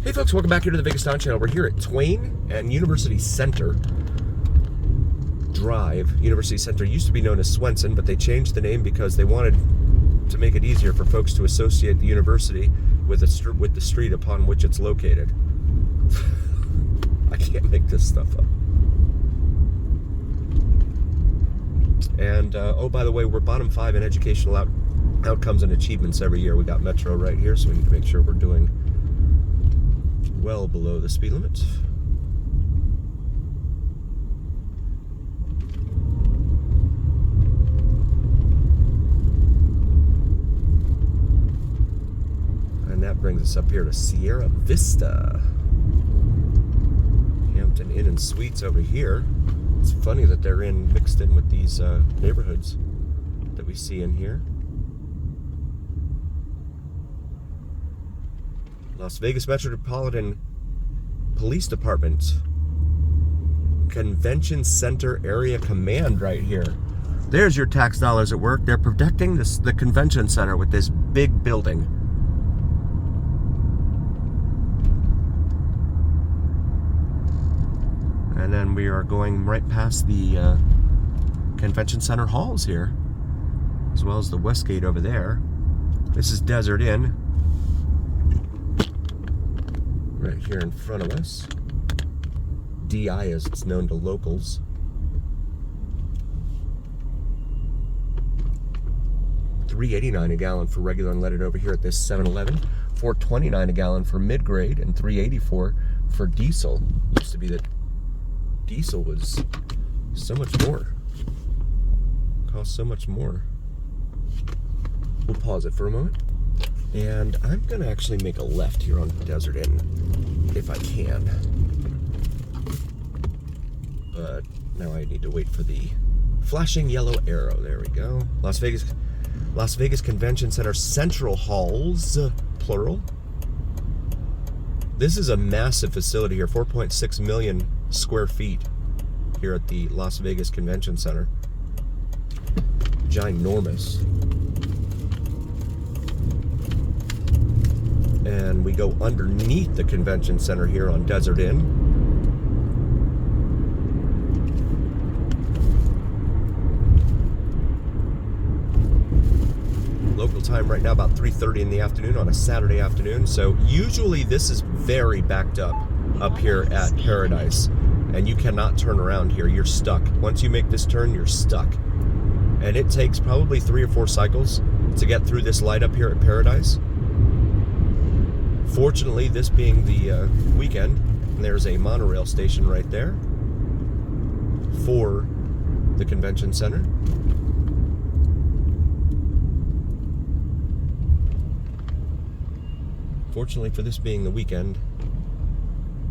Hey folks, welcome back here to the Vegas Town Channel. We're here at Twain and University Center Drive. University Center used to be known as Swenson, but they changed the name because they wanted to make it easier for folks to associate the university with the street upon which it's located. I can't make this stuff up. And, oh, by the way, we're bottom 5 in educational outcomes and achievements every year. We got Metro right here, so we need to make sure we're doing well below the speed limit. And that brings us up here to Sierra Vista. Hampton Inn and Suites over here. It's funny that they're mixed in with these neighborhoods that we see in here. Las Vegas Metropolitan Police Department Convention Center Area Command right here. There's your tax dollars at work. They're protecting the convention center with this big building. And then we are going right past the convention center halls here, as well as the West Gate over there. This is Desert Inn, right here in front of us. DI, as it's known to locals. $3.89 a gallon for regular unleaded over here at this 7-Eleven. $4.29 a gallon for mid-grade, and $3.84 for diesel. Used to be that diesel was so much more. Cost so much more. We'll pause it for a moment. And I'm going to actually make a left here on Desert Inn, if I can. But now I need to wait for the flashing yellow arrow. There we go. Las Vegas Convention Center Central Halls, plural. This is a massive facility here, 4.6 million square feet here at the Las Vegas Convention Center. Ginormous. And we go underneath the convention center here on Desert Inn. Local time right now about 3:30 in the afternoon on a Saturday afternoon. So usually this is very backed up here at Paradise. And you cannot turn around here. You're stuck. Once you make this turn, you're stuck. And it takes probably 3 or 4 cycles to get through this light up here at Paradise. Fortunately, this being the weekend, there's a monorail station right there for the convention center. Fortunately for this being the weekend,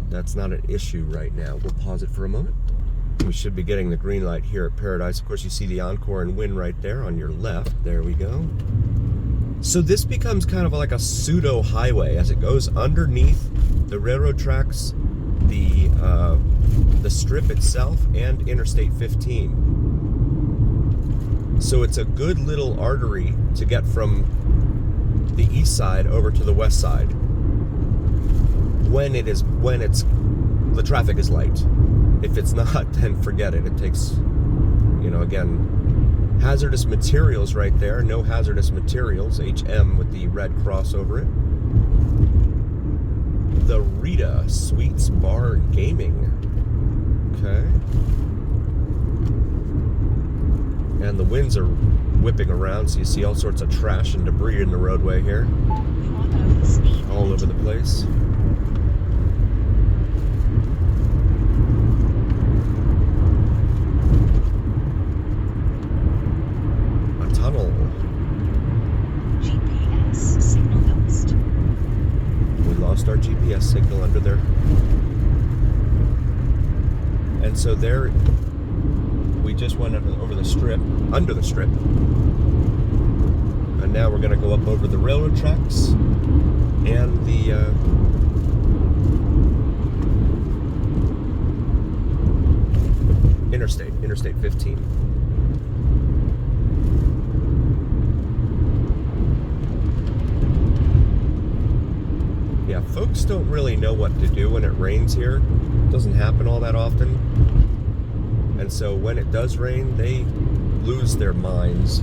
that's not an issue right now. We'll pause it for a moment. We should be getting the green light here at Paradise. Of course, you see the Encore and Wynn right there on your left. There we go. So this becomes kind of like a pseudo highway as it goes underneath the railroad tracks, the strip itself, and Interstate 15. So it's a good little artery to get from the east side over to the west side when the traffic is light. If it's not, then forget it. It takes, again, hazardous materials right there. No hazardous materials. HM with the red cross over it. The Rita Suites Bar and Gaming. Okay. And the winds are whipping around, so you see all sorts of trash and debris in the roadway here. All over the place. Tunnel. GPS signal lost. We lost our GPS signal under there. And so there, we just went over the strip, under the strip. And now we're going to go up over the railroad tracks and the Interstate 15. folks just don't really know what to do when it rains here. It doesn't happen all that often. And so when it does rain, they lose their minds.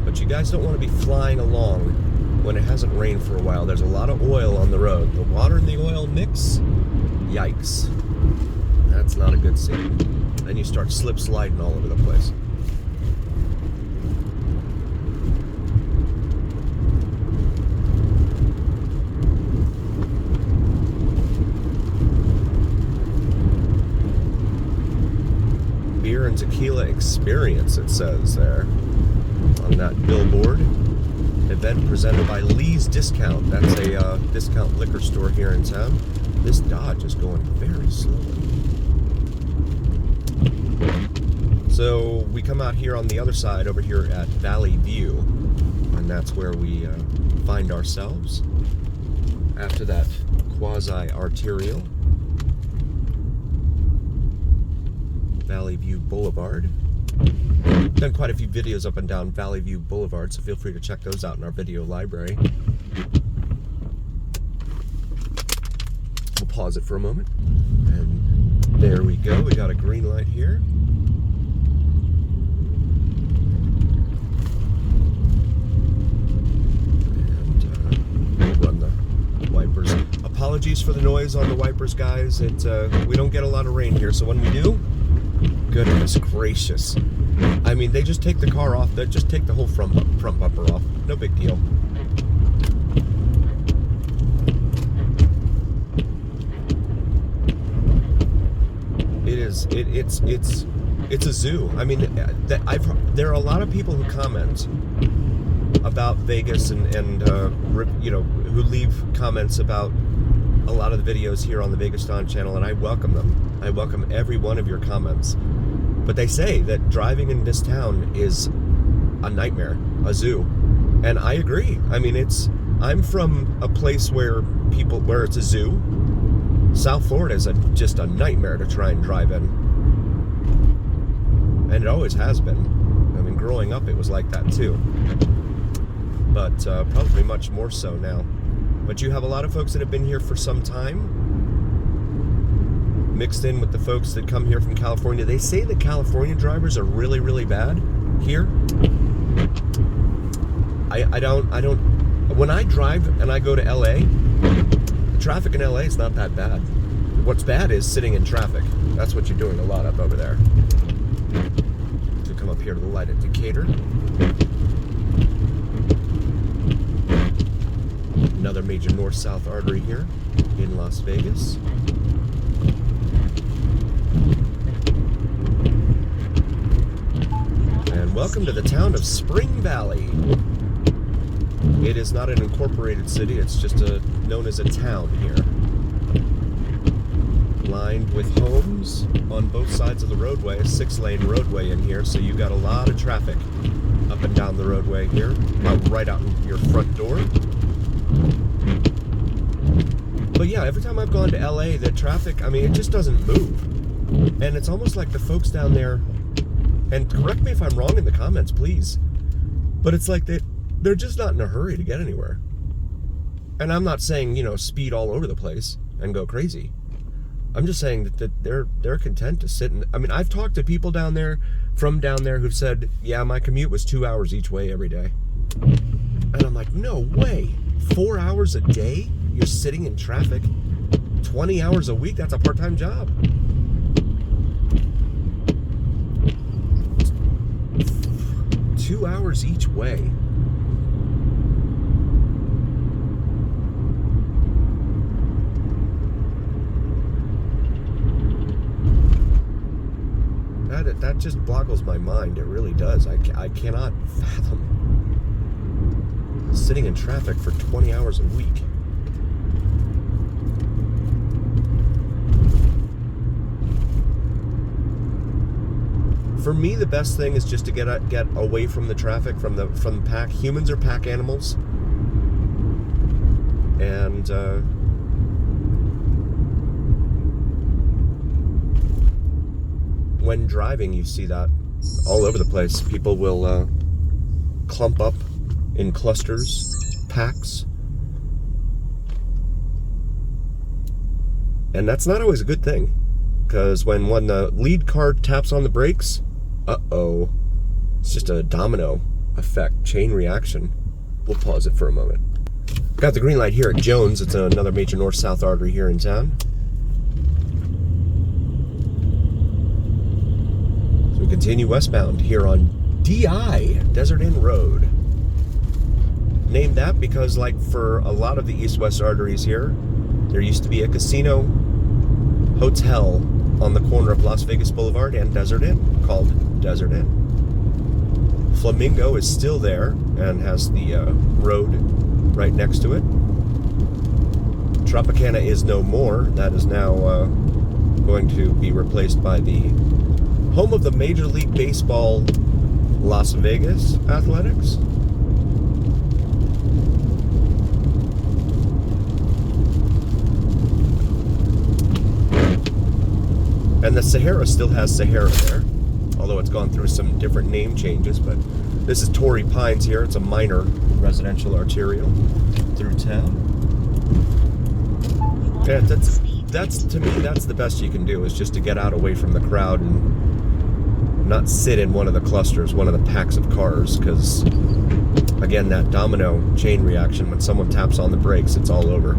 But you guys don't want to be flying along when it hasn't rained for a while. There's a lot of oil on the road. The water and the oil mix, yikes. That's not a good scene. Then you start slip sliding all over the place. Beer and tequila experience, it says there on that billboard. Event presented by Lee's Discount. That's a discount liquor store here in town. This Dodge is going very slowly. So we come out here on the other side over here at Valley View, and that's where we find ourselves after that quasi-arterial Valley View Boulevard. Done quite a few videos up and down Valley View Boulevard, so feel free to check those out in our video library. We'll pause it for a moment, and there we go. We got a green light here. And we'll run the wipers. Apologies for the noise on the wipers, guys. We don't get a lot of rain here, so when we do, goodness gracious. I mean, they just take the car off. They just take the whole front bumper off. No big deal. It's a zoo. I mean, there are a lot of people who comment about Vegas and who leave comments about a lot of the videos here on the Vegaston channel, and I welcome them. I welcome every one of your comments. But they say that driving in this town is a nightmare, a zoo. And I agree. I mean, I'm from a place where it's a zoo. South Florida is just a nightmare to try and drive in. And it always has been. I mean, growing up it was like that too. But probably much more so now. But you have a lot of folks that have been here for some time, mixed in with the folks that come here from California. They say that California drivers are really, really bad here. I don't, when I drive and I go to LA, the traffic in LA is not that bad. What's bad is sitting in traffic. That's what you're doing a lot of over there. To come up here to the light at Decatur. Another major north-south artery here in Las Vegas. And welcome to the town of Spring Valley. It is not an incorporated city, it's just known as a town here. Lined with homes on both sides of the roadway, a 6-lane roadway in here, so you got a lot of traffic up and down the roadway here, right out in your front door. But yeah, every time I've gone to LA, the traffic, I mean, it just doesn't move. And it's almost like the folks down there, and correct me if I'm wrong in the comments, please, but it's like they're just not in a hurry to get anywhere. And I'm not saying, speed all over the place and go crazy. I'm just saying that they're content to sit I mean, I've talked to people down there who've said, yeah, my commute was 2 hours each way every day. And I'm like, no way. 4 hours a day? You're sitting in traffic? 20 hours a week? That's a part-time job. Two hours each way. That just boggles my mind. It really does. I cannot fathom sitting in traffic for 20 hours a week. For me, the best thing is just to get away from the traffic, from the pack. Humans are pack animals, and when driving, you see that all over the place. People will clump up in clusters, packs. And that's not always a good thing, because when the lead car taps on the brakes, uh-oh, it's just a domino effect, chain reaction. We'll pause it for a moment. Got the green light here at Jones. It's another major north-south artery here in town. So we continue westbound here on DI, Desert Inn Road. Named that because, like for a lot of the east-west arteries here, there used to be a casino hotel on the corner of Las Vegas Boulevard and Desert Inn called Desert Inn. Flamingo is still there and has the road right next to it. Tropicana is no more. That is now going to be replaced by the home of the Major League Baseball Las Vegas Athletics. And the Sahara still has Sahara there, although it's gone through some different name changes. But this is Torrey Pines here. It's a minor residential arterial through town. Yeah, that's to me, that's the best you can do, is just to get out away from the crowd and not sit in one of the clusters, one of the packs of cars, because again, that domino chain reaction, when someone taps on the brakes, it's all over.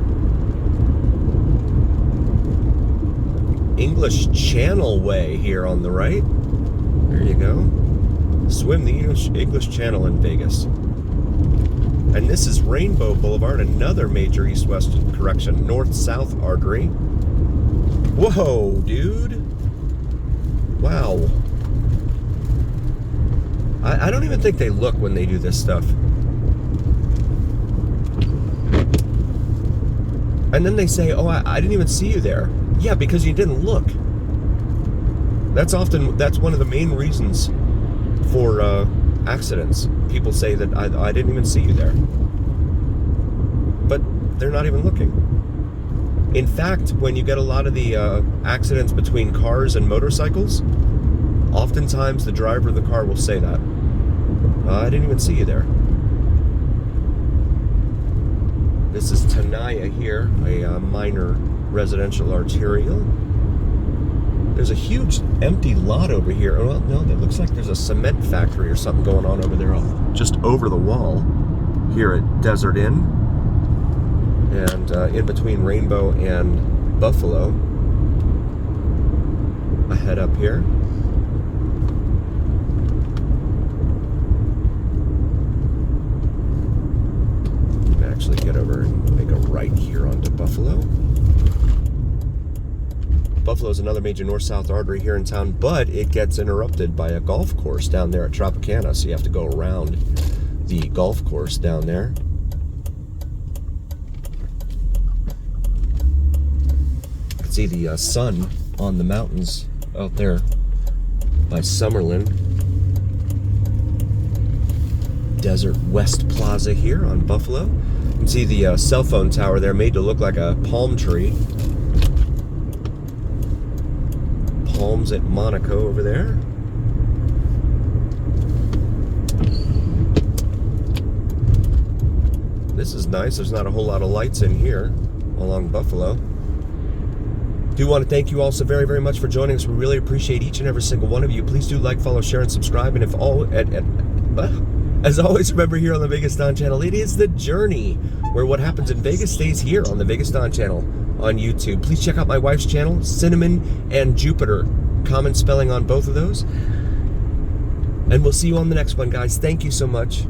English Channel Way here on the right. There you go. Swim the English Channel in Vegas. And this is Rainbow Boulevard, another major east-west correction, north-south artery. Whoa, dude. Wow. I don't even think they look when they do this stuff. And then they say, oh, I didn't even see you there. Yeah, because you didn't look. That's one of the main reasons for accidents. People say that I didn't even see you there. But they're not even looking. In fact, when you get a lot of the accidents between cars and motorcycles, oftentimes the driver of the car will say that. I didn't even see you there. This is Tenaya here, a minor residential arterial. There's a huge empty lot over here. Well, no, it looks like there's a cement factory or something going on over there, just over the wall here at Desert Inn. And in between Rainbow and Buffalo, I head up here. Actually get over and make a right here onto Buffalo. Buffalo is another major north-south artery here in town, but it gets interrupted by a golf course down there at Tropicana, so you have to go around the golf course down there. You can see the sun on the mountains out there by Summerlin. Desert West Plaza here on Buffalo. You can see the cell phone tower there, made to look like a palm tree. Palms at Monaco over there. This is nice. There's not a whole lot of lights in here along Buffalo. Do want to thank you all so very, very much for joining us. We really appreciate each and every single one of you. Please do like, follow, share, and subscribe. And as always, remember, here on the Vegas Don channel, it is the journey where what happens in Vegas stays here on the Vegas Don channel on YouTube. Please check out my wife's channel, Cinnamon and Jupiter. Common spelling on both of those. And we'll see you on the next one, guys. Thank you so much.